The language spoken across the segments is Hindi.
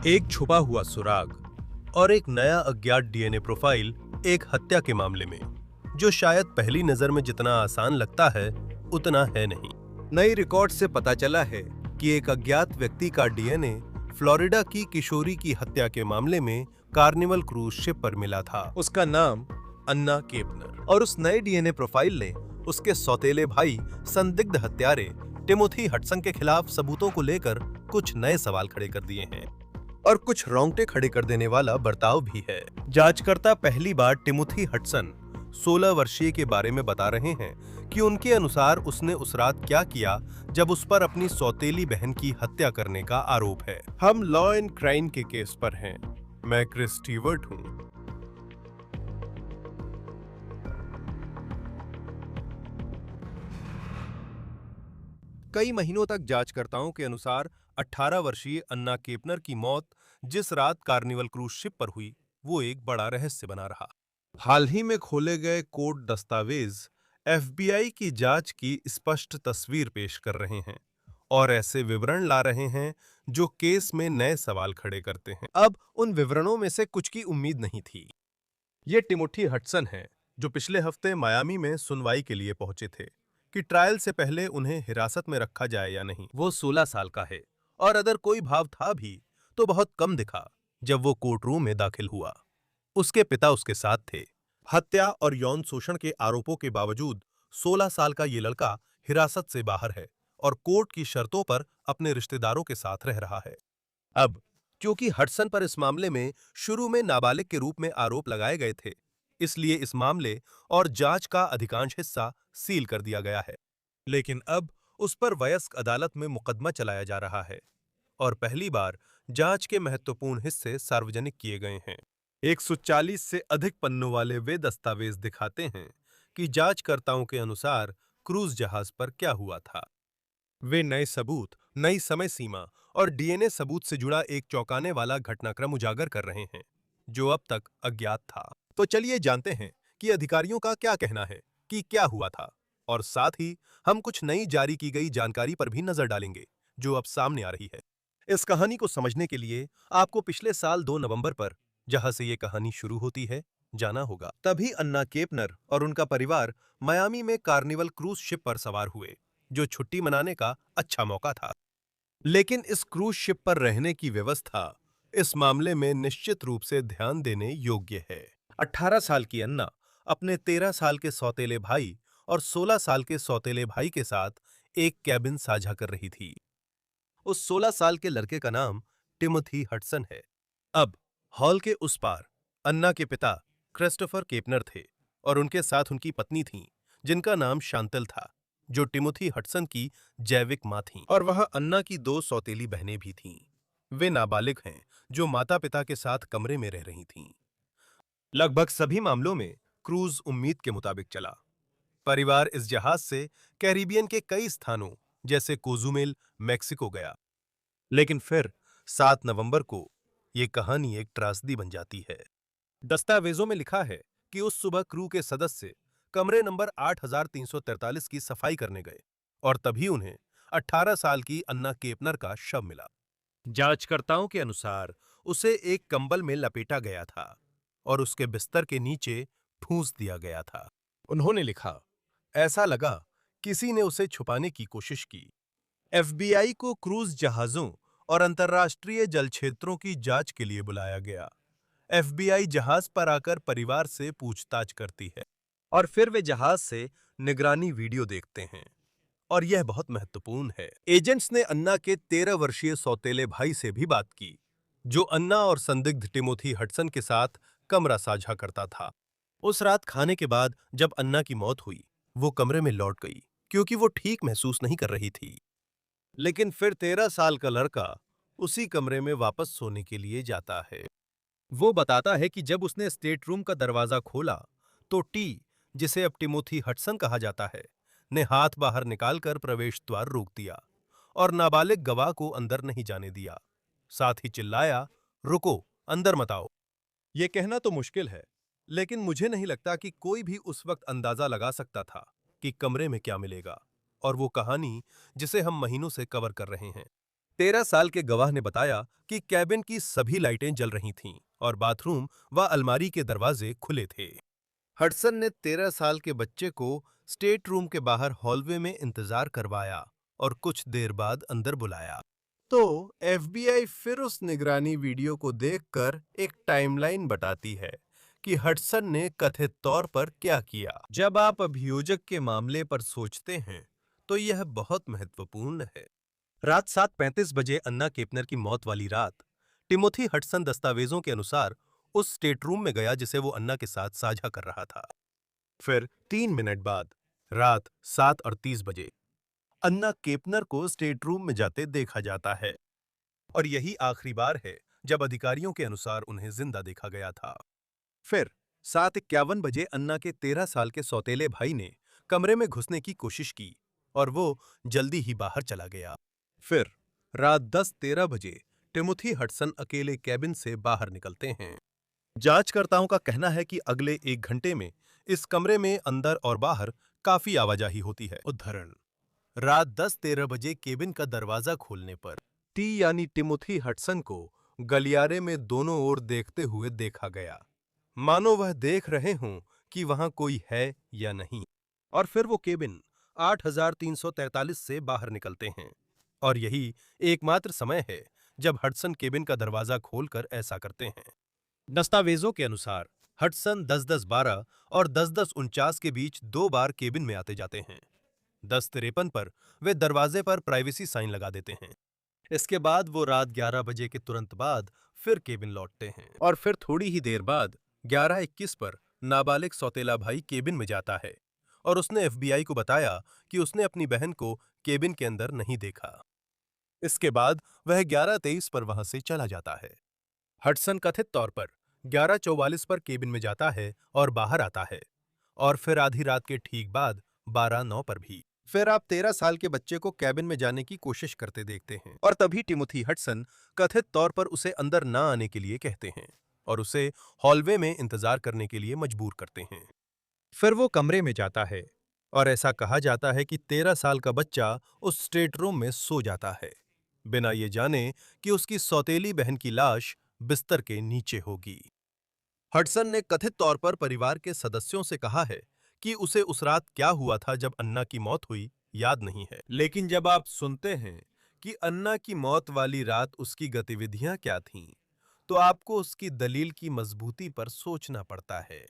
एक छुपा हुआ सुराग और एक नया अज्ञात डीएनए प्रोफाइल एक हत्या के मामले में, जो शायद पहली नजर में जितना आसान लगता है उतना है नहीं। नई रिकॉर्ड से पता चला है कि एक अज्ञात व्यक्ति का डीएनए फ्लोरिडा की किशोरी की हत्या के मामले में कार्निवल क्रूज शिप पर मिला था। उसका नाम अन्ना केपनर, और उस नए डीएनए प्रोफाइल ने उसके सौतेले भाई संदिग्ध हत्यारे टिमोथी हडसन के खिलाफ सबूतों को लेकर कुछ नए सवाल खड़े कर दिए हैं, और कुछ रोंगटे खड़े कर देने वाला बर्ताव भी है। जांचकर्ता पहली बार टिमोथी हडसन 16 वर्षीय के बारे में बता रहे हैं कि उनके अनुसार उसने उस रात क्या किया जब उस पर अपनी सौतेली बहन की हत्या करने का आरोप है। हम लॉ एंड क्राइम के केस पर हैं। मैं क्रिस स्टीवर्ट हूं। कई महीनों तक जांचकर्ताओं के अनुसार 18 वर्षीय अन्ना केपनर की मौत जिस रात कार्निवल क्रूज शिप पर हुई, वो एक बड़ा रहस्य बना रहा। हाल ही में खोले गए कोर्ट दस्तावेज एफबीआई की जांच की स्पष्ट तस्वीर पेश कर रहे हैं और ऐसे विवरण ला रहे हैं जो केस में नए सवाल खड़े करते हैं। अब उन विवरणों में से कुछ की उम्मीद नहीं थी। ये टिमोथी हडसन हैं, जो पिछले हफ्ते मायामी में सुनवाई के लिए पहुंचे थे कि ट्रायल से पहले उन्हें हिरासत में रखा जाए या नहीं। वो 16 साल का है, और अगर कोई भाव था भी तो बहुत कम दिखा जब वो कोर्ट रूम में दाखिल हुआ। उसके पिता उसके साथ थे। हत्या और यौन शोषण के आरोपों के बावजूद 16 साल का ये लड़का हिरासत से बाहर है और कोर्ट की शर्तों पर अपने रिश्तेदारों के साथ रह रहा है। अब क्योंकि हडसन पर इस मामले में शुरू में नाबालिग के रूप में आरोप लगाए गए थे, इसलिए इस मामले और जांच का अधिकांश हिस्सा सील कर दिया गया है। लेकिन अब उस पर वयस्क अदालत में मुकदमा चलाया जा रहा है और पहली बार जांच के महत्वपूर्ण हिस्से सार्वजनिक किए गए हैं। 140 से अधिक पन्नों वाले वे दस्तावेज दिखाते हैं कि जांचकर्ताओं के अनुसार क्रूज जहाज पर क्या हुआ था। वे नए सबूत, नई समय सीमा और डीएनए सबूत से जुड़ा एक चौंकाने वाला घटनाक्रम उजागर कर रहे हैं, जो अब तक अज्ञात था। तो चलिए जानते हैं कि अधिकारियों का क्या कहना है कि क्या हुआ था, और साथ ही हम कुछ नई जारी की गई जानकारी पर भी नजर डालेंगे जो अब सामने आ रही है। इस कहानी को समझने के लिए आपको पिछले साल 2 नवंबर पर, जहां से ये कहानी शुरू होती है, जाना होगा। तभी अन्ना केपनर और उनका परिवार मायामी में कार्निवल क्रूज शिप पर सवार हुए, जो छुट्टी मनाने का अच्छा मौका था। लेकिन इस क्रूज शिप पर रहने की व्यवस्था इस मामले में निश्चित रूप से ध्यान देने योग्य है। 18 साल की अन्ना अपने 13 साल के सौतेले भाई और 16 साल के सौतेले भाई के साथ एक कैबिन साझा कर रही थी। उस 16 साल के लड़के का नाम टिमोथी हडसन है। अब हॉल के उस पार अन्ना के पिता क्रिस्टोफर केपनर थे, और उनके साथ उनकी पत्नी थीं, जिनका नाम शांतल था, जो टिमोथी हडसन की जैविक मां थीं, और वह अन्ना की 2 सौतेली बहनें भी थीं। वे नाबालिग हैं, जो माता-पिता के साथ कमरे में रह रही थीं। लगभग सभी मामलों में क्रूज उम्मीद के मुताबिक चला। परिवार इस जहाज से कैरिबियन के कई स्थानों जैसे कोजुमेल, मेक्सिको गया। लेकिन फिर 7 नवंबर को ये कहानी एक त्रासदी बन जाती है। दस्तावेजों में लिखा है कि उस सुबह क्रू के सदस्य कमरे नंबर 8343 की सफाई करने गए, और तभी उन्हें 18 साल की अन्ना केपनर का शव मिला। जांचकर्ताओं के अनुसार उसे एक कंबल में लपेटा गया था और उसके बिस्तर के नीचे ठूंस दिया गया था। उन्होंने लिखा, ऐसा लगा किसी ने उसे छुपाने की कोशिश की। एफबीआई को क्रूज जहाजों और अंतर्राष्ट्रीय जल क्षेत्रों की जांच के लिए बुलाया गया। एफबीआई जहाज पर आकर परिवार से पूछताछ करती है, और फिर वे जहाज से निगरानी वीडियो देखते हैं। और यह बहुत महत्वपूर्ण है, एजेंट्स ने अन्ना के 13 वर्षीय सौतेले भाई से भी बात की, जो अन्ना और संदिग्ध टिमोथी हडसन के साथ कमरा साझा करता था। उस रात खाने के बाद जब अन्ना की मौत हुई, वो कमरे में लौट गई क्योंकि वो ठीक महसूस नहीं कर रही थी। लेकिन फिर 13 साल का लड़का उसी कमरे में वापस सोने के लिए जाता है। वो बताता है कि जब उसने स्टेट रूम का दरवाजा खोला तो टी, जिसे अब टिमोथी हडसन कहा जाता है, ने हाथ बाहर निकालकर प्रवेश द्वार रोक दिया और नाबालिग गवाह को अंदर नहीं जाने दिया। साथ ही चिल्लाया, रुको, अंदर मत आओ। ये कहना तो मुश्किल है, लेकिन मुझे नहीं लगता कि कोई भी उस वक्त अंदाजा लगा सकता था कि कमरे में क्या मिलेगा, और वो कहानी जिसे हम महीनों से कवर कर रहे हैं। 13 साल के गवाह ने बताया कि कैबिन की सभी लाइटें जल रही थीं और बाथरूम व अलमारी के दरवाजे खुले थे। हडसन ने 13 साल के बच्चे को स्टेट रूम के बाहर हॉलवे में इंतजार करवाया और कुछ देर बाद अंदर बुलाया। तो एफबीआई फिर उस निगरानी वीडियो को देखकर एक टाइमलाइन बताती है कि हडसन ने कथित तौर पर क्या किया। जब आप अभियोजक के मामले पर सोचते हैं तो यह बहुत महत्वपूर्ण है। रात 7:35 बजे अन्ना केपनर की मौत वाली रात टिमोथी हडसन दस्तावेजों के अनुसार उस स्टेट रूम में गया जिसे वो अन्ना के साथ साझा कर रहा था। फिर 3 मिनट बाद रात 7:38 बजे अन्ना केपनर को स्टेट रूम में जाते देखा जाता है और यही आखिरी बार है जब अधिकारियों के अनुसार उन्हें जिंदा देखा गया था। फिर 7:51 बजे अन्ना के 13 साल के सौतेले भाई ने कमरे में घुसने की कोशिश की और वो जल्दी ही बाहर चला गया। फिर रात 10:13 बजे टिमोथी हडसन अकेले कैबिन से बाहर निकलते हैं। जांचकर्ताओं का कहना है कि अगले 1 घंटे में इस कमरे में अंदर और बाहर काफी आवाजाही होती है। उदाहरण, रात 10:13 बजे केबिन का दरवाजा खोलने पर टी यानी टिमोथी हडसन को गलियारे में दोनों ओर देखते हुए देखा गया, मानो वह देख रहे हों कि वहां कोई है या नहीं। और फिर वो केबिन 8343 से बाहर निकलते हैं और यही एकमात्र समय है जब हडसन केबिन का दरवाजा खोलकर ऐसा करते हैं। दस्तावेजों के अनुसार हडसन 10:10-12 और 10:10-49 के बीच 2 बार केबिन में आते जाते हैं। 10:53 पर वे दरवाजे पर प्राइवेसी साइन लगा देते हैं। इसके बाद वो रात 11 बजे के तुरंत बाद फिर केबिन लौटते हैं और फिर थोड़ी ही देर बाद 11:21 पर नाबालिग सौतेला भाई केबिन में जाता है और उसने एफबीआई को बताया कि उसने अपनी बहन को केबिन के अंदर नहीं देखा। इसके बाद वह 11:23 पर वहां से चला जाता है। हडसन कथित तौर पर 11:44 पर केबिन में जाता है और बाहर आता है और फिर आधी रात के ठीक बाद 12:09 पर भी। फिर आप 13 साल के बच्चे को कैबिन में जाने की कोशिश करते देखते हैं और तभी टिमोथी हडसन कथित तौर पर उसे अंदर ना आने के लिए कहते हैं और उसे हॉलवे में इंतजार करने के लिए मजबूर करते हैं। फिर वो कमरे में जाता है और ऐसा कहा जाता है कि 13 साल का बच्चा उस स्टेट रूम में सो जाता है, बिना ये जाने कि उसकी सौतेली बहन की लाश बिस्तर के नीचे होगी। हडसन ने कथित तौर पर परिवार के सदस्यों से कहा है कि उसे उस रात क्या हुआ था जब अन्ना की मौत हुई याद नहीं है, लेकिन जब आप सुनते हैं कि अन्ना की मौत वाली रात उसकी गतिविधियां क्या थीं, तो आपको उसकी दलील की मजबूती पर सोचना पड़ता है।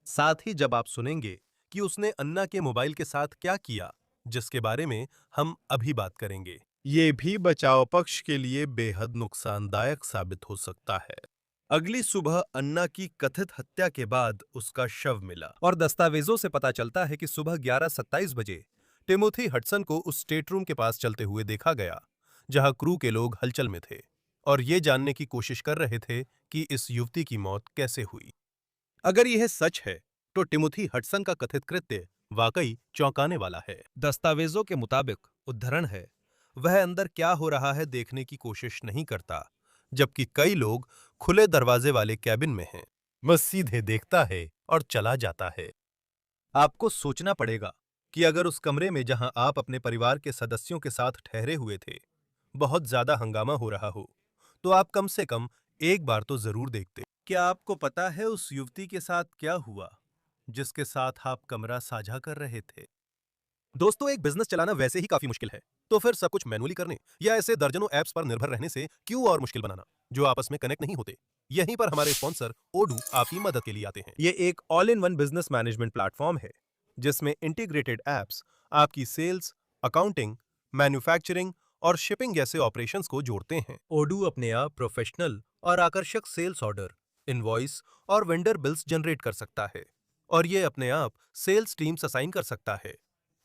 साथ ही जब आप सुनेंगे कि उसने अन्ना के मोबाइल के साथ क्या किया, जिसके बारे में हम अभी बात करेंगे, ये भी बचाव पक्ष के लिए बेहद नुकसानदायक साबित हो सकता है। अगली सुबह अन्ना की कथित हत्या के बाद उसका शव मिला और दस्तावेजों से पता चलता है कि सुबह 11:27 बजे टिमोथी हडसन को उस स्टेट रूम के पास चलते हुए देखा गया जहां क्रू के लोग हलचल में थे और ये जानने की कोशिश कर रहे थे कि इस युवती की मौत कैसे हुई। अगर यह सच है तो टिमोथी हडसन का कथित कृत्य वाकई चौंकाने वाला है। दस्तावेजों के मुताबिक उद्धरण है, वह अंदर क्या हो रहा है देखने की कोशिश नहीं करता, जबकि कई लोग खुले दरवाजे वाले कैबिन में हैं। वह सीधे देखता है और चला जाता है। आपको सोचना पड़ेगा कि अगर उस कमरे में जहां आप अपने परिवार के सदस्यों के साथ ठहरे हुए थे, बहुत ज्यादा हंगामा हो रहा हो, तो आप कम से कम एक बार तो जरूर देखते। क्या आपको पता है उस युवती के साथ क्या हुआ, जिसके साथ आप कमरा साझा कर रहे थे? दोस्तों, एक बिजनेस चलाना वैसे ही काफी मुश्किल है, तो फिर सब कुछ मैनुअली करने या ऐसे दर्जनों ऐप्स पर निर्भर रहने से क्यों और मुश्किल बनाना, जो आपस में कनेक्ट नहीं होते। यहीं पर हमारे स्पॉन्सर ओडू आपकी मदद के लिए आते हैं। ये एक all in one business management platform है, जिसमें इंटीग्रेटेड एप्स आपकी सेल्स, अकाउंटिंग, मैन्युफैक्चरिंग और शिपिंग जैसे ऑपरेशंस को जोड़ते हैं। ओडू अपने आप प्रोफेशनल और आकर्षक सेल्स ऑर्डर, इनवॉइस और वेंडर बिल्स जनरेट कर सकता है और ये अपने आप सेल्स टीम्स असाइन कर सकता है,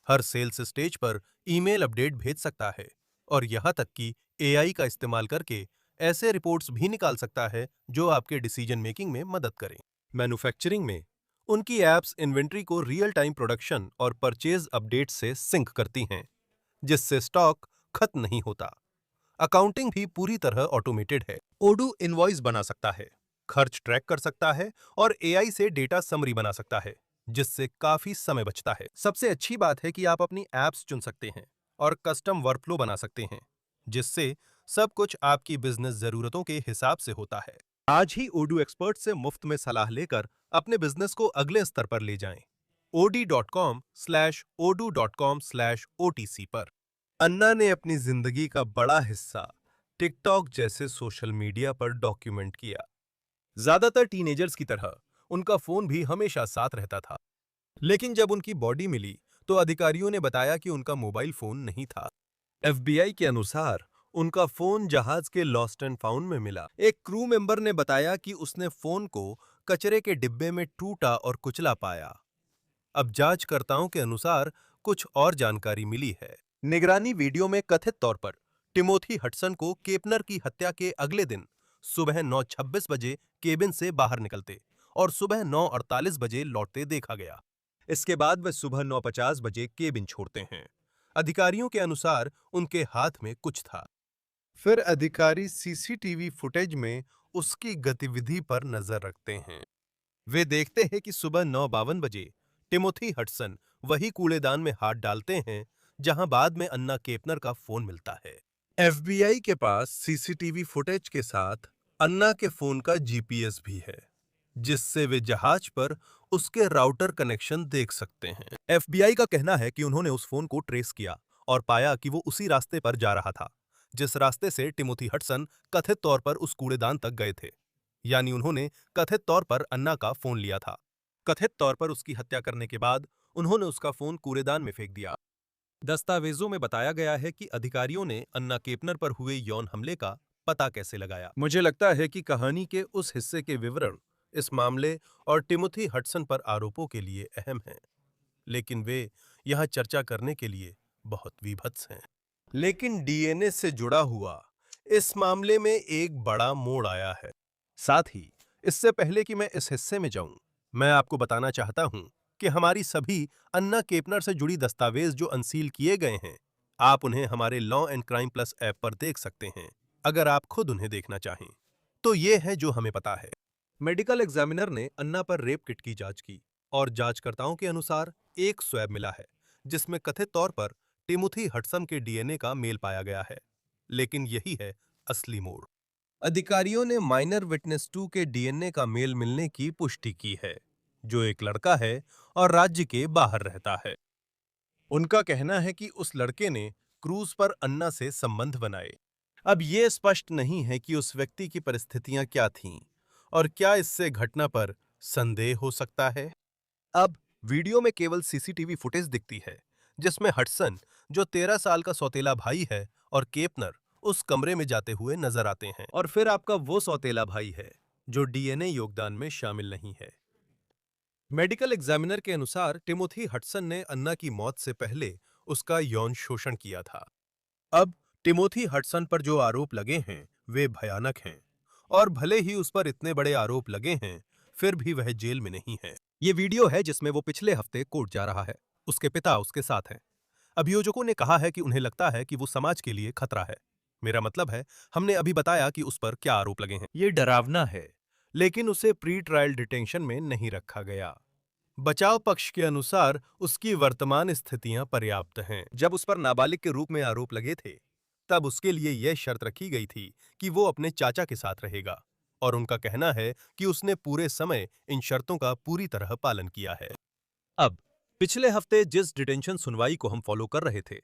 हर सेल्स स्टेज पर ईमेल अपडेट भेज सकता है और यहां तक कि एआई का इस्तेमाल करके ऐसे रिपोर्ट्स भी निकाल सकता है जो आपके डिसीजन मेकिंग में मदद करें। मैन्युफैक्चरिंग में उनकी एप्स इन्वेंट्री को रियल टाइम प्रोडक्शन और परचेज अपडेट से सिंक करती हैं, जिससे स्टॉक खत्म नहीं होता। अकाउंटिंग भी पूरी तरह ऑटोमेटेड है। ओडू इनवॉइस बना सकता है, खर्च ट्रैक कर सकता है और एआई से डेटा समरी बना सकता है, जिससे काफी समय बचता है। सबसे अच्छी बात है कि आप अपनी एप्स चुन सकते हैं और कस्टम वर्कफ्लो बना सकते हैं, जिससे सब कुछ आपकी बिजनेस जरूरतों के हिसाब से होता है। आज ही ओडू एक्सपर्ट से मुफ्त में सलाह लेकर अपने बिजनेस को अगले स्तर पर ले जाएं। od.com/odu.com/otc पर। अन्ना ने अपनी जिंदगी का बड़ा हिस्सा टिकटॉक जैसे सोशल मीडिया पर डॉक्यूमेंट किया। ज्यादातर टीनेजर्स की तरह उनका फोन भी हमेशा साथ रहता था। लेकिन जब उनकी बॉडी मिली तो अधिकारियों ने बताया कि उनका मोबाइल फोन नहीं था। एफबीआई के अनुसार उनका फोन जहाज के लॉस्ट एंड फाउंड में मिला। एक क्रू मेंबर ने बताया कि उसने फोन को कचरे के डिब्बे में टूटा और कुचला पाया। अब जांचकर्ताओं के अनुसार कुछ और जानकारी मिली है। निगरानी वीडियो में कथित तौर पर टिमोथी हडसन को केपनर की हत्या के अगले दिन सुबह 9:26 बजे केबिन से बाहर निकलते और सुबह 9:48 बजे लौटते देखा गया। इसके बाद वे सुबह 9:50 बजे केबिन छोड़ते हैं। अधिकारियों के अनुसार उनके हाथ में कुछ था। फिर अधिकारी सीसीटीवी फुटेज में उसकी गतिविधि पर नजर रखते हैं। वे देखते हैं कि सुबह 9:52 बजे टिमोथी हडसन वही कूड़ेदान में हाथ डालते हैं जहां बाद में अन्ना केपनर का फोन मिलता है। एफबीआई के पास सीसीटीवी फुटेज के साथ अन्ना के फोन का जीपीएस भी है, जिससे वे जहाज पर उसके राउटर कनेक्शन देख सकते हैं। एफबीआई का कहना है कि उन्होंने उस फोन को ट्रेस किया और पाया कि वो उसी रास्ते पर जा रहा था जिस रास्ते से टिमोथी हडसन कथित तौर पर उस कूड़ेदान तक गए थे। यानी उन्होंने कथित तौर पर अन्ना का फोन लिया था। कथित तौर पर उसकी हत्या करने के बाद उन्होंने उसका फोन कूड़ेदान में फेंक दिया। दस्तावेजों में बताया गया है कि अधिकारियों ने अन्ना केपनर पर हुए यौन हमले का पता कैसे लगाया। मुझे लगता है कि कहानी के उस हिस्से के विवरण इस मामले और टिमोथी हडसन पर आरोपों के लिए अहम हैं, लेकिन वे यहां चर्चा करने के लिए बहुत विभत्स हैं। लेकिन डीएनए से जुड़ा हुआ इस मामले में एक बड़ा मोड़ आया है। साथ ही इससे पहले कि मैं इस हिस्से में जाऊं, मैं आपको बताना चाहता हूं कि हमारी सभी अन्ना केपनर से जुड़ी दस्तावेज जो अनसील किए गए हैं, आप उन्हें हमारे law and crime plus app पर देख सकते हैं अगर आप खुद उन्हें देखना चाहें। तो ये है जो हमें पता है। मेडिकल एग्जामिनर ने अन्ना पर रेप किट की जांच की और जांचकर्ताओं के अनुसार एक स्वैब मिला है जिसमें कथित तौर पर टिमोथी हडसन के डीएनए का मेल पाया गया है। लेकिन यही है असली मोड़। अधिकारियों ने माइनर विटनेस 2 के डीएनए का मेल मिलने की पुष्टि की है, जो एक लड़का है और राज्य के बाहर रहता है। उनका कहना है कि उस लड़के ने क्रूज पर अन्ना से संबंध बनाए। अब यह स्पष्ट नहीं है कि उस व्यक्ति की परिस्थितियां क्या थीं और क्या इससे घटना पर संदेह हो सकता है। अब वीडियो में केवल सीसीटीवी फुटेज दिखती है जिसमें हडसन, जो 13 साल का सौतेला भाई है, और केपनर उस कमरे में जाते हुए नजर आते हैं। और फिर आपका वो सौतेला भाई है जो डीएनए योगदान में शामिल नहीं है। मेडिकल एग्जामिनर के अनुसार टिमोथी हडसन ने अन्ना की मौत से पहले उसका यौन शोषण किया था। अब टिमोथी हडसन पर जो आरोप लगे हैं वे भयानक हैं, और भले ही उस पर इतने बड़े आरोप लगे हैं, फिर भी वह जेल में नहीं है। ये वीडियो है जिसमें वो पिछले हफ्ते कोर्ट जा रहा है। उसके पिता उसके साथ हैं। अभियोजकों ने कहा है कि उन्हें लगता है कि वो समाज के लिए खतरा है। मेरा मतलब है, हमने अभी बताया कि उस पर क्या आरोप लगे हैं। ये डरावना है, लेकिन उसे प्री ट्रायल डिटेंशन में नहीं रखा गया। बचाव पक्ष के अनुसार उसकी वर्तमान स्थितियां पर्याप्त हैं। जब उस पर नाबालिग के रूप में आरोप लगे थे, तब उसके लिए यह शर्त रखी गई थी कि वो अपने चाचा के साथ रहेगा, और उनका कहना है कि उसने पूरे समय इन शर्तों का पूरी तरह पालन किया है। अब पिछले हफ्ते जिस डिटेंशन सुनवाई को हम फॉलो कर रहे थे,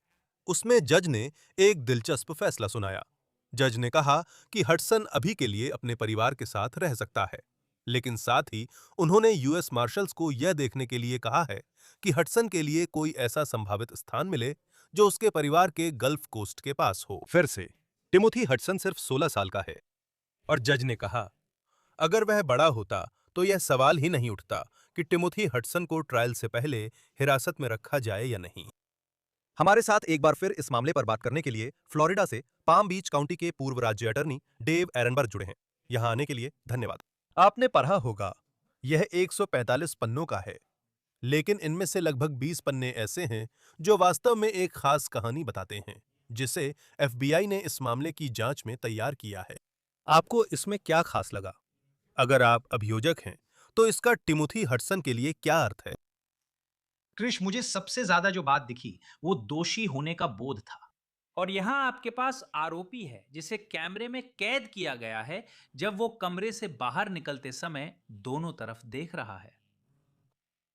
उसमें जज ने एक दिलचस्प फैसला सुनाया। जज ने कहा कि हडसन अभी के लिए अपने परिवार के साथ रह सकता है, लेकिन साथ ही उन्होंने यूएस मार्शल्स को यह देखने के लिए कहा है कि हडसन के लिए कोई ऐसा संभावित स्थान मिले जो उसके परिवार के गल्फ कोस्ट के पास हो। फिर से टिमोथी हडसन सिर्फ 16 साल का है, और जज ने कहा, अगर वह बड़ा होता तो यह सवाल ही नहीं उठता कि टिमोथी हडसन को ट्रायल से पहले हिरासत में रखा जाए या नहीं। हमारे साथ एक बार फिर इस मामले पर बात करने के लिए फ्लोरिडा से पाम बीच काउंटी के पूर्व राज्य अटर्नी डेव एरनबर्ग जुड़े हैं। यहां आने के लिए धन्यवाद। आपने पढ़ा होगा, यह 145 पन्नों का है, लेकिन इनमें से लगभग 20 पन्ने ऐसे हैं जो वास्तव में एक खास कहानी बताते हैं जिसे एफबीआई ने इस मामले की जांच में तैयार किया है। आपको इसमें क्या खास लगा? अगर आप अभियोजक हैं तो इसका टिमोथी हडसन के लिए क्या अर्थ है? क्रिश, मुझे सबसे ज्यादा जो बात दिखी वो दोषी होने का बोध था। और यहाँ आपके पास आरोपी है जिसे कैमरे में कैद किया गया है जब वो कमरे से बाहर निकलते समय दोनों तरफ देख रहा है।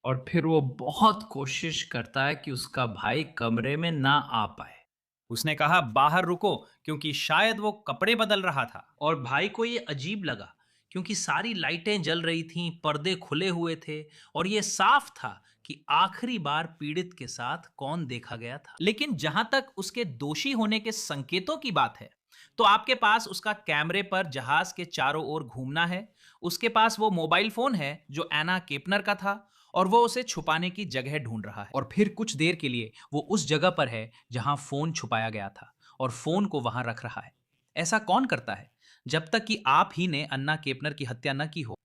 और फिर वो बहुत कोशिश करता है कि उसका भाई कमरे में ना आ पाए। उसने कहा बाहर रुको, क्योंकि शायद वो कपड़े बदल रहा था। और भाई को ये अजीब लगा क्योंकि सारी लाइटें जल रही थीं, पर्दे खुले हुए थे और ये साफ था कि आखिरी बार पीड़ित के साथ कौन देखा गया था। लेकिन जहां तक उसके दोषी होने के संकेतों की बात है, तो आपके पास उसका कैमरे पर जहाज के चारों ओर घूमना है। उसके पास वो मोबाइल फोन है जो एना केपनर का था, और वो उसे छुपाने की जगह ढूंढ रहा है। और फिर कुछ देर के लिए वो उस जगह पर है जहां फोन छुपाया गया था, और फोन को वहां रख रहा है। ऐसा कौन करता है जब तक कि आप ही ने अन्ना केपनर की हत्या न की हो?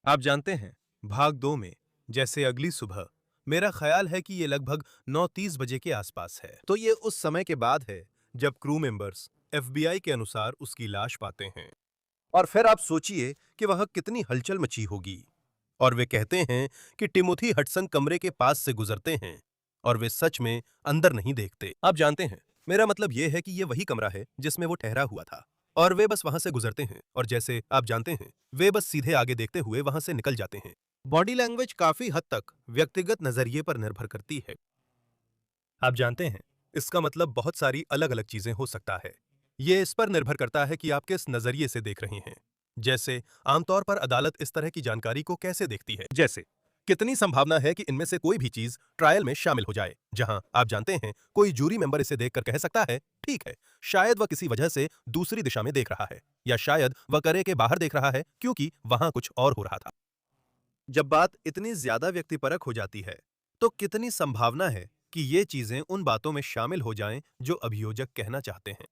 आप जानते हैं, भाग 2 में, जैसे अगली सुबह, मेरा ख्याल है कि ये लगभग 9:30 बजे के आसपास है। तो ये उस समय के बाद है जब क्रू मेंबर्स एफबीआई के अनुसार उसकी लाश पाते हैं। और फिर आप सोचिए कि वह कितनी हलचल मची होगी। और वे कहते हैं कि टिमोथी हडसन कमरे के पास से गुजरते हैं और वे सच में अंदर नहीं देखते। आप जानते हैं, मेरा मतलब यह है कि यह वही कमरा है जिसमें वो ठहरा हुआ था और वे बस वहां से गुजरते हैं और जैसे आप जानते हैं, वे बस सीधे आगे देखते हुए वहां से निकल जाते हैं। बॉडी लैंग्वेज काफी हद तक व्यक्तिगत नजरिए पर निर्भर करती है। आप जानते हैं, इसका मतलब बहुत सारी अलग-अलग चीजें हो सकता है। ये इस पर निर्भर करता है कि आप किस नजरिए से देख रहे हैं। जैसे, आमतौर पर अदालत इस तरह की जानकारी को कैसे देखती है? जैसे, कितनी संभावना है कि इनमें से कोई भी चीज ट्रायल में शामिल हो जाए? जहां आप जानते हैं, कोई जूरी मेंबर इसे देखकर कह सकता है, ठीक है, शायद वह किसी वजह से दूसरी दिशा में देख रहा है, या शायद वह करे के बाहर देख रहा है क्योंकि वहां कुछ और हो रहा था। जब बात इतनी ज्यादा व्यक्तिपरक हो जाती है, तो कितनी संभावना है कि ये चीजें उन बातों में शामिल हो जाएं जो अभियोजक कहना चाहते हैं।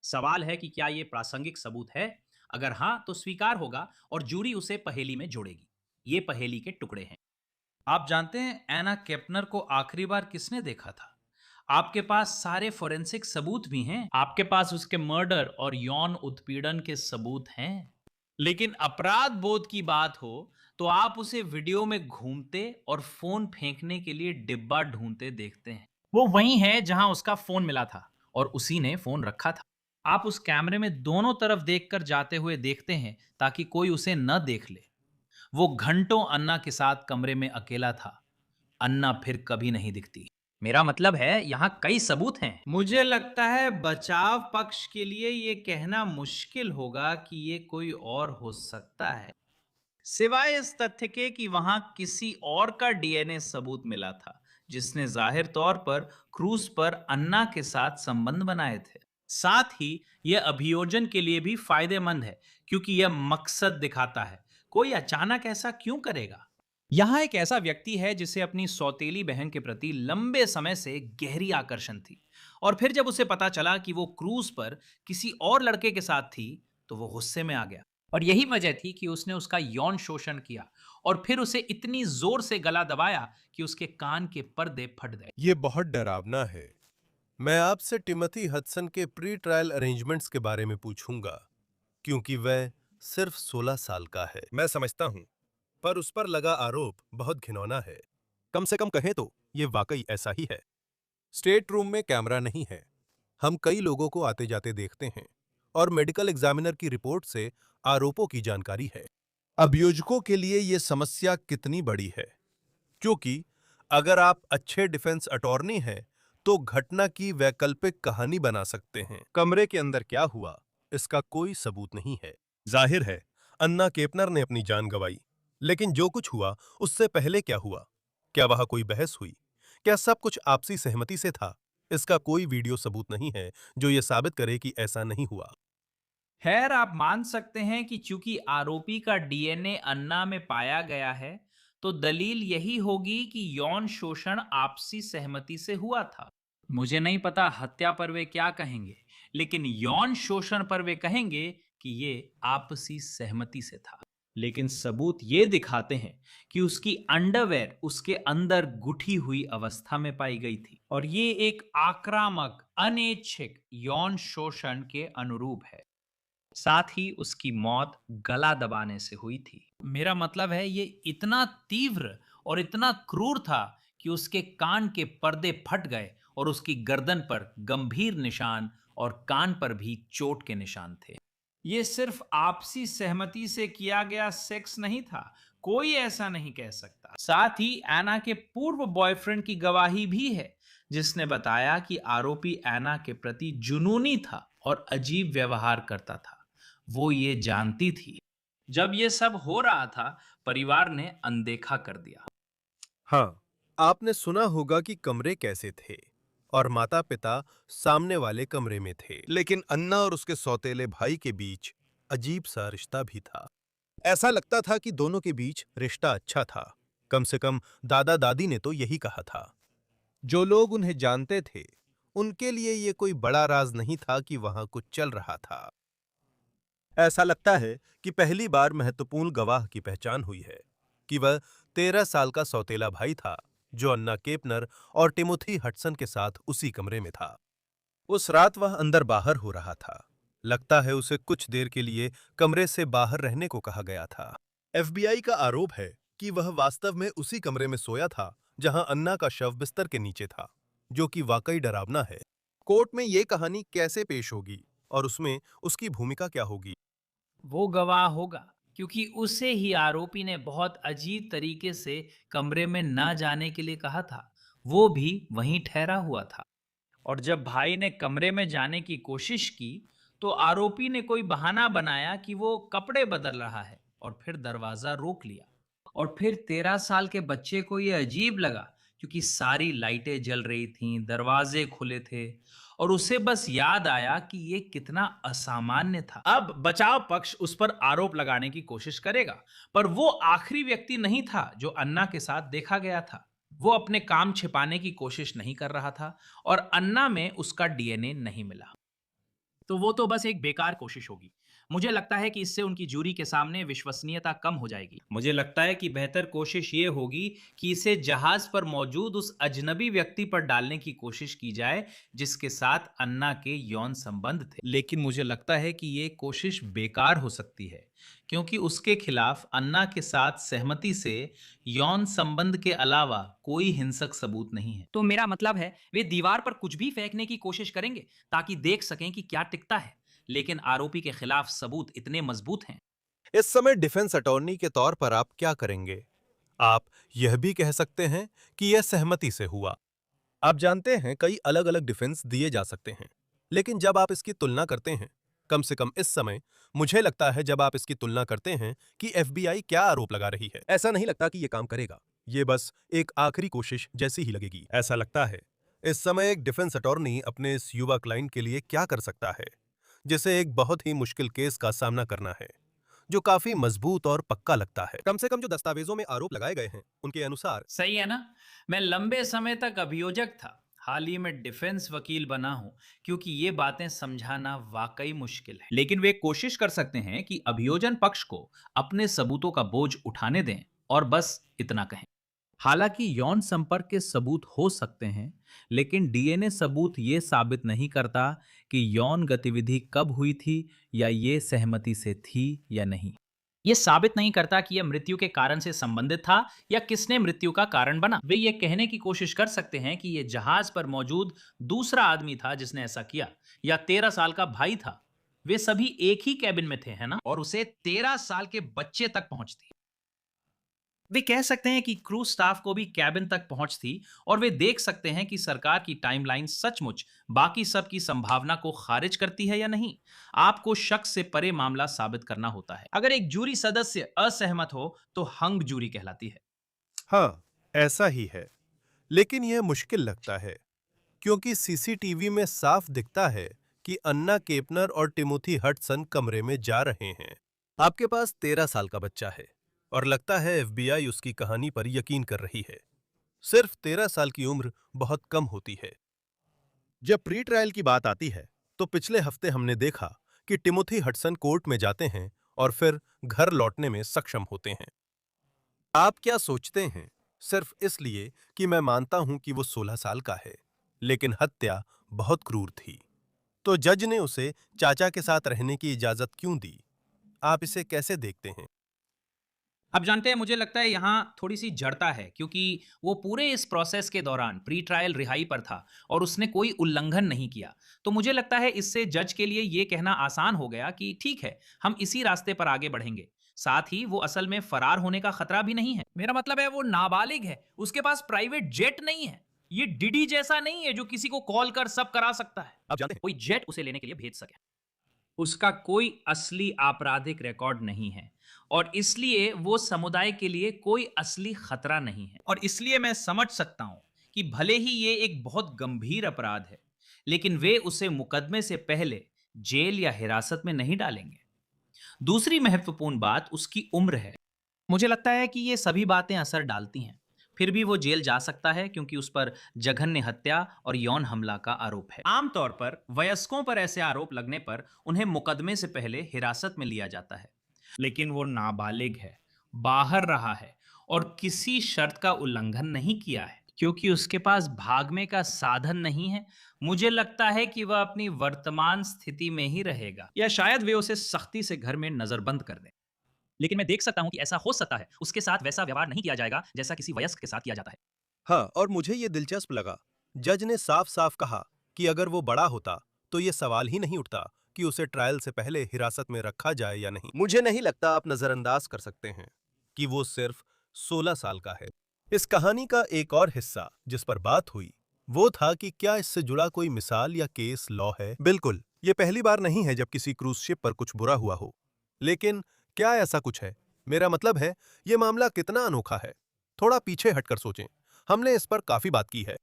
सवाल है कि क्या ये प्रासंगिक सबूत है? अगर हाँ, तो स्वीकार होगा और जूरी उसे पहेली में जोड़ेगी। ये पहेली के टुकड़े हैं। आप जानते हैं एना केपनर को आखिरी बार किसने देखा था? आपके पास सारे फोरेंसिक सबूत भी हैं। आपके पास उसके मर्डर और यौन उत्पीड़न के सबूत हैं। लेकिन अपराध बोध की बात हो, तो आप उसे वीडियो में घूमते और फोन फेंकने के लिए डिब्बा ढूंढते देखते हैं। वो वही है जहां उसका फोन मिला था, और उसी ने फोन रखा था। आप उस कैमरे में दोनों तरफ देखकर जाते हुए देखते हैं ताकि कोई उसे न देख ले। वो घंटों अन्ना के साथ कमरे में अकेला था। अन्ना फिर कभी नहीं दिखती। मेरा मतलब है, यहाँ कई सबूत हैं। मुझे लगता है बचाव पक्ष के लिए ये कहना मुश्किल होगा कि ये कोई और हो सकता है, सिवाय इस तथ्य के कि वहां किसी और का डीएनए सबूत मिला था जिसने जाहिर तौर पर क्रूज पर अन्ना के साथ संबंध बनाए थे। साथ ही यह अभियोजन के लिए भी फायदेमंद है, क्योंकि यह मकसद दिखाता है कोई अचानक ऐसा क्यों करेगा। यहाँ एक ऐसा व्यक्ति है जिसे अपनी सौतेली बहन के प्रति लंबे समय से गहरी आकर्षण थी, और फिर जब उसे पता चला कि वो क्रूज पर किसी और लड़के के साथ थी, तो वो गुस्से में आ गया। और यही वजह थी कि उसने उसका यौन शोषण किया, और फिर उसे इतनी जोर से गला दबाया कि उसके कान के पर्दे फट गए। ये बहुत डरावना है। मैं आपसे टिमोथी हडसन के प्री ट्रायल अरेंजमेंट्स के बारे में पूछूंगा, क्योंकि वह सिर्फ 16 साल का है। मैं समझता हूं, पर उस पर लगा आरोप बहुत घिनौना है। कम से कम कहें तो ये वाकई ऐसा ही है। स्टेट रूम में कैमरा नहीं है। हम कई लोगों को आते जाते देखते हैं और मेडिकल एग्जामिनर की रिपोर्ट से आरोपों की जानकारी है। अभियोजकों के लिए यह समस्या कितनी बड़ी है, क्योंकि अगर आप अच्छे डिफेंस अटॉर्नी हैं, तो घटना की वैकल्पिक कहानी बना सकते हैं। कमरे के अंदर क्या हुआ, इसका कोई सबूत नहीं है। जाहिर है, अन्ना केपनर ने अपनी जान गंवाई, लेकिन जो कुछ हुआ उससे पहले क्या हुआ? क्या वहां कोई बहस हुई? क्या सब कुछ आपसी सहमति से था? इसका कोई वीडियो सबूत नहीं है जो यह साबित करे कि ऐसा नहीं हुआ। खैर, आप मान सकते हैं कि चूंकि आरोपी का डीएनए अन्ना में पाया गया है, तो दलील यही होगी कि यौन शोषण आपसी सहमति से हुआ था। मुझे नहीं पता हत्या पर वे क्या कहेंगे, लेकिन यौन शोषण पर वे कहेंगे कि ये आपसी सहमति से था। लेकिन सबूत ये दिखाते हैं कि उसकी अंडरवेयर उसके अंदर गुठी हुई अवस्था में पाई गई थी, और ये एक आक्रामक अनैच्छिक यौन शोषण के अनुरूप है। साथ ही उसकी मौत गला दबाने से हुई थी। मेरा मतलब है, ये इतना तीव्र और इतना क्रूर था कि उसके कान के पर्दे फट गए और उसकी गर्दन पर गंभीर निशान और कान पर भी चोट के निशान थे। ये सिर्फ आपसी सहमति से किया गया सेक्स नहीं था, कोई ऐसा नहीं कह सकता। साथ ही एना के पूर्व बॉयफ्रेंड की गवाही भी है, जिसने बताया कि आरोपी एना के प्रति जुनूनी था और अजीब व्यवहार करता था। वो ये जानती थी। जब ये सब हो रहा था, परिवार ने अनदेखा कर दिया। हाँ, आपने सुना होगा कि कमरे कैसे थे और माता-पिता सामने वाले कमरे में थे। लेकिन अन्ना और उसके सौतेले भाई के बीच अजीब सा रिश्ता भी था। ऐसा लगता था कि दोनों के बीच रिश्ता अच्छा था। कम से कम दादा-दादी ने तो यही कहा था। जो लोग उन्हें जानते थे, उनके लिए ये कोई बड़ा राज नहीं था कि वहां कुछ चल रहा था। ऐसा लगता है कि पहली बार महत्वपूर्ण गवाह की पहचान हुई है कि वह 13 साल का सौतेला भाई था, जो अन्ना केपनर और टिमोथी हडसन के साथ उसी कमरे में था। उस रात वह अंदर बाहर हो रहा था। लगता है उसे कुछ देर के लिए कमरे से बाहर रहने को कहा गया था। एफबीआई का आरोप है कि वह वास्तव में उसी कमरे में सोया था जहां अन्ना का शव बिस्तर के नीचे था, जो कि वाकई डरावना है। कोर्ट में ये कहानी कैसे पेश होगी और उसमें उसकी भूमिका क्या होगी? वो गवाह होगा, क्योंकि उसे ही आरोपी ने बहुत अजीब तरीके से कमरे में ना जाने के लिए कहा था। वो भी वहीं ठहरा हुआ था। और जब भाई ने कमरे में जाने की कोशिश की, तो आरोपी ने कोई बहाना बनाया कि वो कपड़े बदल रहा है, और फिर दरवाजा रोक लिया। और फिर 13 साल के बच्चे को ये अजीब लगा, क्योंकि सारी लाइटें जल रही थीं, दरवाजे खुले थे, और उसे बस याद आया कि ये कितना असामान्य था। अब बचाव पक्ष उस पर आरोप लगाने की कोशिश करेगा, पर वो आखिरी व्यक्ति नहीं था जो अन्ना के साथ देखा गया था। वो अपने काम छिपाने की कोशिश नहीं कर रहा था, और अन्ना में उसका डीएनए नहीं मिला। तो वो तो बस एक बेकार कोशिश होगी। मुझे लगता है कि इससे उनकी जूरी के सामने विश्वसनीयता कम हो जाएगी। मुझे लगता है कि बेहतर कोशिश ये होगी कि इसे जहाज पर मौजूद उस अजनबी व्यक्ति पर डालने की कोशिश की जाए जिसके साथ अन्ना के यौन संबंध थे। लेकिन मुझे लगता है कि ये कोशिश बेकार हो सकती है, क्योंकि उसके खिलाफ अन्ना के साथ सहमति से यौन संबंध के अलावा कोई हिंसक सबूत नहीं है। तो मेरा मतलब है, वे दीवार पर कुछ भी फेंकने की कोशिश करेंगे ताकि देख सकें कि क्या टिकता है, लेकिन आरोपी के खिलाफ सबूत इतने मजबूत हैं। इस समय डिफेंस अटॉर्नी के तौर पर आप क्या करेंगे? आप यह भी कह सकते हैं कि यह सहमति से हुआ। आप जानते हैं कई अलग-अलग डिफेंस दिए जा सकते हैं, लेकिन जब आप इसकी तुलना करते हैं, कम से कम इस समय, मुझे लगता है जब आप इसकी तुलना करते हैं कि एफबीआई क्या आरोप लगा रही है, ऐसा नहीं लगता कि यह काम करेगा। ये बस एक आखिरी कोशिश जैसी ही लगेगी। ऐसा लगता है इस समय एक डिफेंस अटॉर्नी अपने इस युवा क्लाइंट के लिए क्या कर सकता है, जिसे एक बहुत ही मुश्किल केस का सामना करना है, जो काफी मजबूत और पक्का लगता है। कम से कम जो दस्तावेजों में आरोप लगाए गए हैं, उनके अनुसार। सही है ना? मैं लंबे समय तक अभियोजक था, हाल ही में डिफेंस वकील बना हूं, क्योंकि ये बातें समझाना वाकई मुश्किल है। लेकिन वे कोशिश कर सकते हैं कि अभियोजन पक्ष को अपने सबूतों का बोझ उठाने दें और बस इतना कहें। हालांकि यौन संपर्क के सबूत हो सकते हैं, लेकिन डीएनए सबूत ये साबित नहीं करता कि यौन गतिविधि कब हुई थी या ये सहमति से थी या नहीं। ये साबित नहीं करता कि यह मृत्यु के कारण से संबंधित था या किसने मृत्यु का कारण बना। वे ये कहने की कोशिश कर सकते हैं कि यह जहाज पर मौजूद दूसरा आदमी था जिसने ऐसा किया, या 13 साल का भाई था। वे सभी एक ही कैबिन में थे, है ना? और उसे 13 साल के बच्चे तक पहुंच थी। वे कह सकते हैं कि क्रू स्टाफ को भी कैबिन तक पहुंच थी, और वे देख सकते हैं कि सरकार की टाइमलाइन सचमुच बाकी सब की संभावना को खारिज करती है या नहीं। आपको शक से परे मामला साबित करना होता है। अगर एक जूरी सदस्य असहमत हो तो हंग जूरी कहलाती है। हाँ, ऐसा ही है, लेकिन यह मुश्किल लगता है क्योंकि सीसीटीवी में साफ दिखता है कि अन्ना केपनर और टिमोथी हडसन कमरे में जा रहे हैं। आपके पास 13 साल का बच्चा है और लगता है एफबीआई उसकी कहानी पर यकीन कर रही है। सिर्फ 13 साल की उम्र बहुत कम होती है। जब प्री ट्रायल की बात आती है, तो पिछले हफ्ते हमने देखा कि टिमोथी हडसन कोर्ट में जाते हैं और फिर घर लौटने में सक्षम होते हैं। आप क्या सोचते हैं? सिर्फ इसलिए कि मैं मानता हूं कि वो 16 साल का है, लेकिन हत्या बहुत क्रूर थी, तो जज ने उसे चाचा के साथ रहने की इजाजत क्यों दी? आप इसे कैसे देखते हैं? अब जानते हैं, मुझे लगता है यहाँ थोड़ी सी जड़ता है, क्योंकि वो पूरे इस प्रोसेस के दौरान प्री ट्रायल रिहाई पर था और उसने कोई उल्लंघन नहीं किया। तो मुझे लगता है इससे जज के लिए ये कहना आसान हो गया कि ठीक है, हम इसी रास्ते पर आगे बढ़ेंगे। साथ ही वो असल में फरार होने का खतरा भी नहीं है। मेरा मतलब है वो नाबालिग है, उसके पास प्राइवेट जेट नहीं है। ये डिडी जैसा नहीं है जो किसी को कॉल कर सब करा सकता है। आप जानते हैं, कोई जेट उसे लेने के लिए भेज सके। उसका कोई असली आपराधिक रिकॉर्ड नहीं है और इसलिए वो समुदाय के लिए कोई असली खतरा नहीं है। और इसलिए मैं समझ सकता हूं कि भले ही ये एक बहुत गंभीर अपराध है, लेकिन वे उसे मुकदमे से पहले जेल या हिरासत में नहीं डालेंगे। दूसरी महत्वपूर्ण बात उसकी उम्र है। मुझे लगता है कि ये सभी बातें असर डालती हैं। फिर भी वो जेल जा सकता है क्योंकि उस पर जघन्य हत्या और यौन हमला का आरोप है। आमतौर पर वयस्कों पर ऐसे आरोप लगने पर उन्हें मुकदमे से पहले हिरासत में लिया जाता है, लेकिन वो नाबालिग है, बाहर रहा है और किसी शर्त का उल्लंघन नहीं किया है। क्योंकि उसके पास भागने का साधन नहीं है, मुझे लगता है कि वह अपनी वर्तमान स्थिति में ही रहेगा, या शायद वे उसे सख्ती से घर में नजरबंद कर दें। लेकिन मैं देख सकता हूं कि ऐसा हो सकता है, उसके साथ वैसा व्यवहार नहीं किया जाएगा जैसा किसी वयस्क के साथ किया जाता है। हाँ, और मुझे ये दिलचस्प लगा, जज ने साफ साफ कहा कि अगर वो बड़ा होता तो ये सवाल ही नहीं उठता कि उसे ट्रायल से पहले हिरासत में रखा जाए या नहीं। मुझे नहीं लगता आप नजरअंदाज कर सकते हैं कि वो सिर्फ 16 साल का है। इस कहानी का एक और हिस्सा जिस पर बात हुई वो था कि क्या इससे जुड़ा कोई मिसाल या केस लॉ है। बिल्कुल, ये पहली बार नहीं है जब किसी क्रूज शिप पर कुछ बुरा हुआ हो, लेकिन क्या ऐसा कुछ है? मेरा मतलब है, ये मामला कितना अनोखा है। थोड़ा पीछे हटकर सोचें, हमने इस पर काफी बात की है।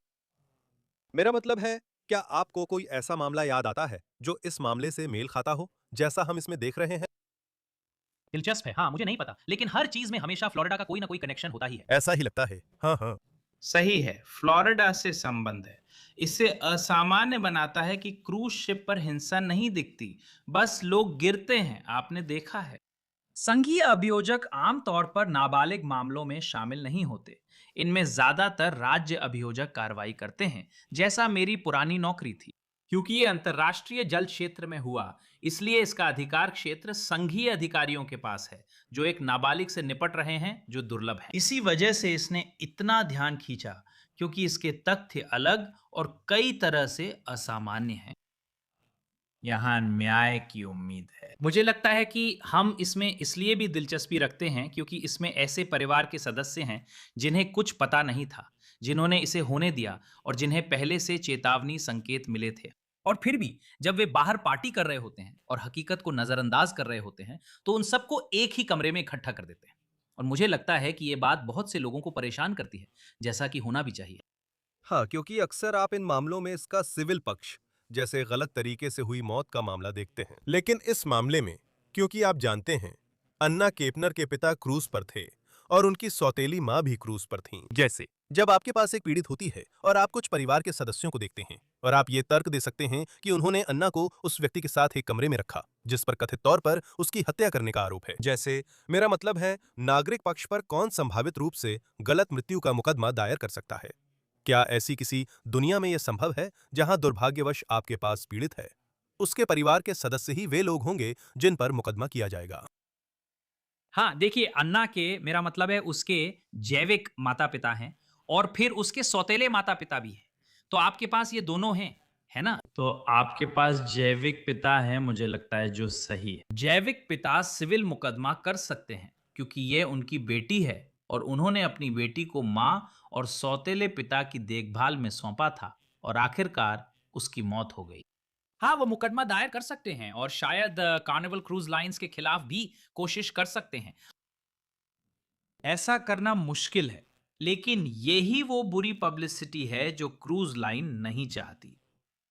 मेरा मतलब है, क्या आपको कोई ऐसा मामला याद आता है जो इस मामले से मेल खाता हो, जैसा हम इसमें देख रहे हैं? दिलचस्प है। हाँ, मुझे नहीं पता, लेकिन हर चीज में हमेशा फ्लोरिडा का कोई ना कोई कनेक्शन होता ही है। ऐसा ही लगता है। हाँ हाँ। सही है, फ्लोरिडा से संबंध है। इसे असामान्य बनाता है कि क्रूज शिप पर हिंसा नहीं दिखती, बस लोग गिरते हैं। आपने देखा है। संघीय अभियोजक आमतौर पर नाबालिग मामलों में शामिल नहीं होते। इनमें ज्यादातर राज्य अभियोजक कार्रवाई करते हैं, जैसा मेरी पुरानी नौकरी थी। क्योंकि ये अंतर्राष्ट्रीय जल क्षेत्र में हुआ, इसलिए इसका अधिकार क्षेत्र संघीय अधिकारियों के पास है, जो एक नाबालिग से निपट रहे हैं, जो दुर्लभ है। इसी वजह से इसने इतना ध्यान खींचा, क्योंकि इसके तथ्य अलग और कई तरह से असामान्य हैं। यहाँ न्याय की उम्मीद है। मुझे लगता है कि हम इसमें इसलिए भी दिलचस्पी रखते हैं क्योंकि इसमें ऐसे परिवार के सदस्य हैं जिन्हें कुछ पता नहीं था, जिन्होंने इसे होने दिया और जिन्हें पहले से चेतावनी संकेत मिले थे। और फिर भी जब वे बाहर पार्टी कर रहे होते हैं और हकीकत को नजरअंदाज कर रहे होते हैं, तो उन सबको एक ही कमरे में इकट्ठा कर देते हैं। और मुझे लगता है कि ये बात बहुत से लोगों को परेशान करती है, जैसा कि होना भी चाहिए। हाँ, क्योंकि अक्सर आप इन मामलों में इसका सिविल पक्ष, जैसे गलत तरीके से हुई मौत का मामला देखते हैं। लेकिन इस मामले में, क्योंकि आप जानते हैं, अन्ना केपनर के पिता क्रूज पर थे और उनकी सौतेली माँ भी क्रूज पर थीं। जैसे जब आपके पास एक पीड़ित होती है और आप कुछ परिवार के सदस्यों को देखते हैं और आप ये तर्क दे सकते हैं कि उन्होंने अन्ना को उस व्यक्ति के साथ एक कमरे में रखा जिस पर कथित तौर पर उसकी हत्या करने का आरोप है। जैसे मेरा मतलब है, नागरिक पक्ष पर कौन संभावित रूप से गलत मृत्यु का मुकदमा दायर कर सकता है? क्या ऐसी किसी दुनिया में यह संभव है जहां दुर्भाग्यवश आपके पास पीड़ित है, उसके परिवार के सदस्य ही वे लोग होंगे जिन पर मुकदमा किया जाएगा? हाँ, देखिए, अन्ना के, मेरा मतलब है उसके जैविक माता पिता हैं और फिर उसके सौतेले माता पिता भी हैं। तो आपके पास ये दोनों हैं, है ना? तो आपके पास जैविक पिता है, मुझे लगता है, जो सही है। जैविक पिता सिविल मुकदमा कर सकते हैं क्योंकि ये उनकी बेटी है और उन्होंने अपनी बेटी को माँ और सौतेले पिता की देखभाल में सौंपा था और आखिरकार उसकी मौत हो गई। हाँ, वो मुकदमा दायर कर सकते हैं और शायद कार्निवल क्रूज लाइंस के खिलाफ भी कोशिश कर सकते हैं। ऐसा करना मुश्किल है, लेकिन यही वो बुरी पब्लिसिटी है जो क्रूज लाइन नहीं चाहती।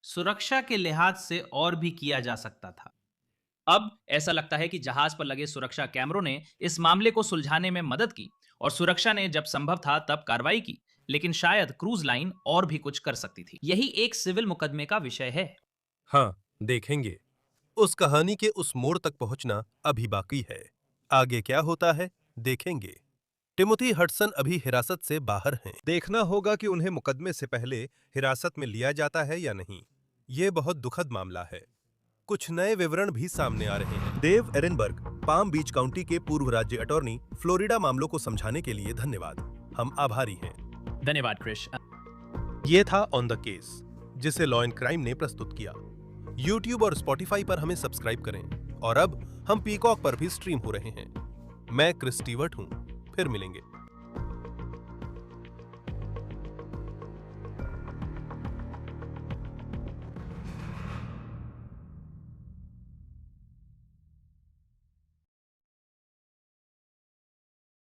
सुरक्षा के लिहाज से और भी किया जा सकता था। अब ऐसा लगता है कि जहाज पर लगे सुरक्षा कैमरों ने इस मामले को सुलझाने में मदद की और सुरक्षा ने जब संभव था तब कार्रवाई की, लेकिन शायद क्रूज लाइन और भी कुछ कर सकती थी। यही एक सिविल मुकदमे का विषय है। हाँ, देखेंगे। उस कहानी के उस मोड़ तक पहुंचना अभी बाकी है। आगे क्या होता है, देखेंगे। टिमोथी हडसन अभी हिरासत से बाहर हैं। देखना होगा कि उन्हें मुकदमे से पहले हिरासत में लिया जाता है या नहीं। ये बहुत दुखद मामला है। कुछ नए विवरण भी सामने आ रहे हैं। डेव एरनबर्ग पाम बीच काउंटी के पूर्व राज्य अटॉर्नी फ्लोरिडा मामलों को समझाने के लिए धन्यवाद। हम आभारी हैं। धन्यवाद क्रिश। ये था ऑन द केस, जिसे लॉ एंड क्राइम ने प्रस्तुत किया। YouTube और Spotify पर हमें सब्सक्राइब करें और अब हम पीकॉक पर भी स्ट्रीम हो रहे हैं। मैं क्रिस स्टीवर्ट हूं, फिर मिलेंगे।